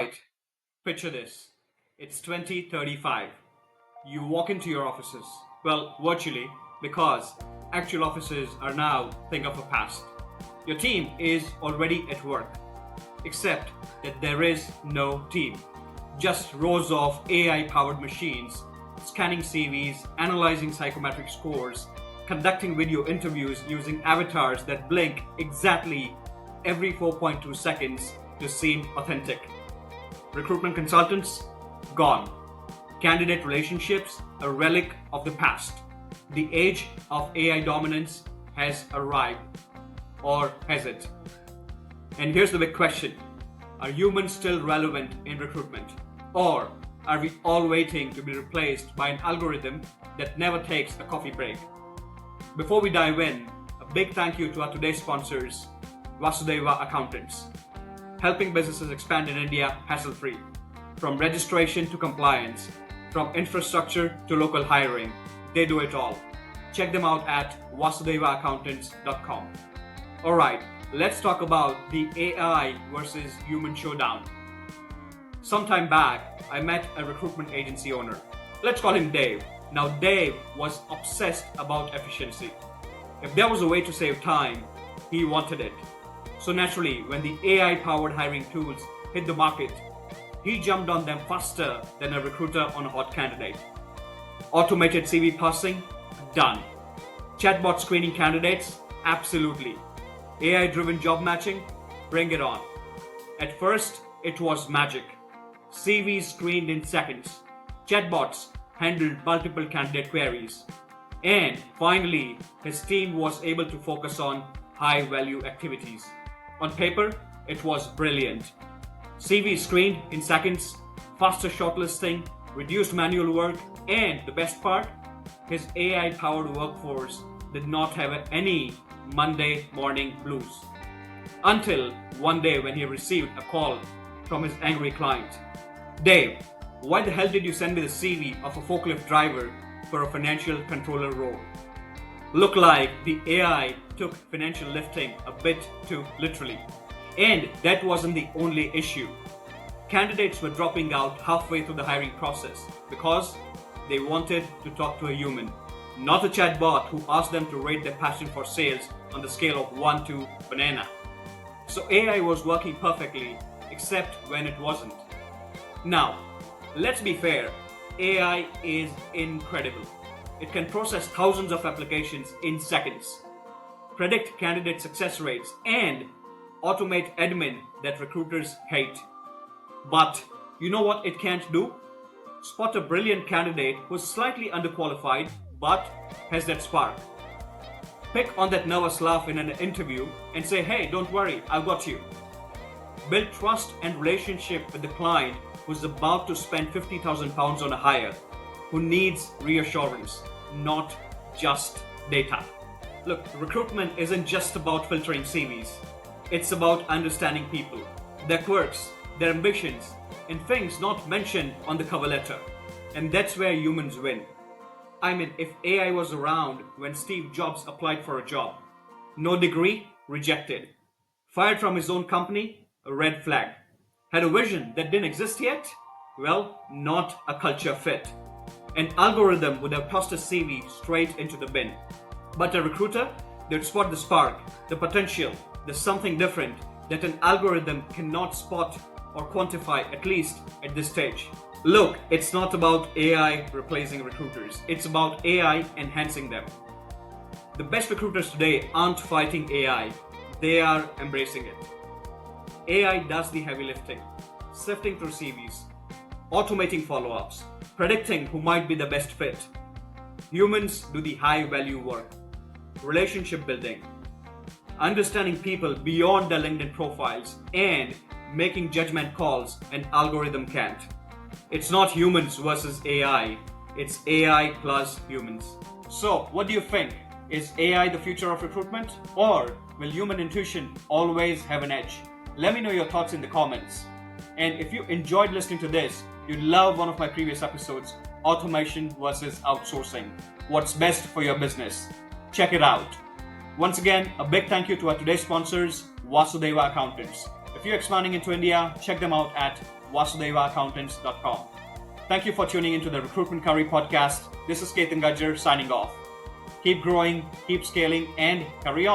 Alright, picture this. It's 2035. You walk into your offices. Well, virtually, because actual offices are now thing of the past. Your team is already at work, except that there is no team. Just rows of AI-powered machines, scanning CVs, analyzing psychometric scores, conducting video interviews using avatars that blink exactly every 4.2 seconds to seem authentic. Recruitment consultants, gone. Candidate relationships, a relic of the past. The age of AI dominance has arrived. Or has it? And here's the big question. Are humans still relevant in recruitment? Or are we all waiting to be replaced by an algorithm that never takes a coffee break? Before we dive in, a big thank you to our today's sponsors, Vasudeva Accountants, helping businesses expand in India hassle-free. From registration to compliance, from infrastructure to local hiring, they do it all. Check them out at vasudevaccountants.com. Alright, let's talk about the AI versus human showdown. Sometime back, I met a recruitment agency owner. Let's call him Dave. Now, Dave was obsessed about efficiency. If there was a way to save time, he wanted it. So naturally, when the AI-powered hiring tools hit the market, he jumped on them faster than a recruiter on a hot candidate. Automated CV parsing? Done. Chatbot screening candidates? Absolutely. AI-driven job matching? Bring it on. At first, it was magic. CVs screened in seconds. Chatbots handled multiple candidate queries. And finally, his team was able to focus on high-value activities. On paper, it was brilliant. CV screened in seconds, faster shortlisting, reduced manual work, and the best part, his AI-powered workforce did not have any Monday morning blues. Until one day when he received a call from his angry client. Dave, why the hell did you send me the CV of a forklift driver for a financial controller role? Looked like the AI took financial lifting a bit too literally. And that wasn't the only issue. Candidates were dropping out halfway through the hiring process because they wanted to talk to a human, not a chatbot who asked them to rate their passion for sales on the scale of 1 to banana. So AI was working perfectly, except when it wasn't. Now, let's be fair, AI is incredible. It can process thousands of applications in seconds, predict candidate success rates, and automate admin that recruiters hate. But you know what it can't do? Spot a brilliant candidate who's slightly underqualified but has that spark. Pick on that nervous laugh in an interview and say, hey, don't worry, I've got you. Build trust and relationship with the client who's about to spend £50,000 on a hire, who needs reassurance, not just data. Look, recruitment isn't just about filtering CVs. It's about understanding people, their quirks, their ambitions, and things not mentioned on the cover letter. And that's where humans win. I mean, if AI was around when Steve Jobs applied for a job, no degree, rejected. Fired from his own company, a red flag. Had a vision that didn't exist yet? Well, not a culture fit. An algorithm would have tossed a CV straight into the bin. But a recruiter, they'd spot the spark, the potential, the something different that an algorithm cannot spot or quantify, at least at this stage. Look, it's not about AI replacing recruiters. It's about AI enhancing them. The best recruiters today aren't fighting AI. They are embracing it. AI does the heavy lifting, sifting through CVs, automating follow-ups, predicting who might be the best fit. Humans do the high-value work, relationship building, understanding people beyond their LinkedIn profiles, and making judgment calls an algorithm can't. It's not humans versus AI, it's AI plus humans. So, what do you think? Is AI the future of recruitment? Or will human intuition always have an edge? Let me know your thoughts in the comments. And if you enjoyed listening to this, you'd love one of my previous episodes, Automation versus Outsourcing. What's best for your business? Check it out. Once again, a big thank you to our today's sponsors, Vasudeva Accountants. If you're expanding into India, check them out at vasudevaccountants.com. Thank you for tuning into the Recruitment Curry podcast. This is Ketan Gajjar signing off. Keep growing, keep scaling, and carry on.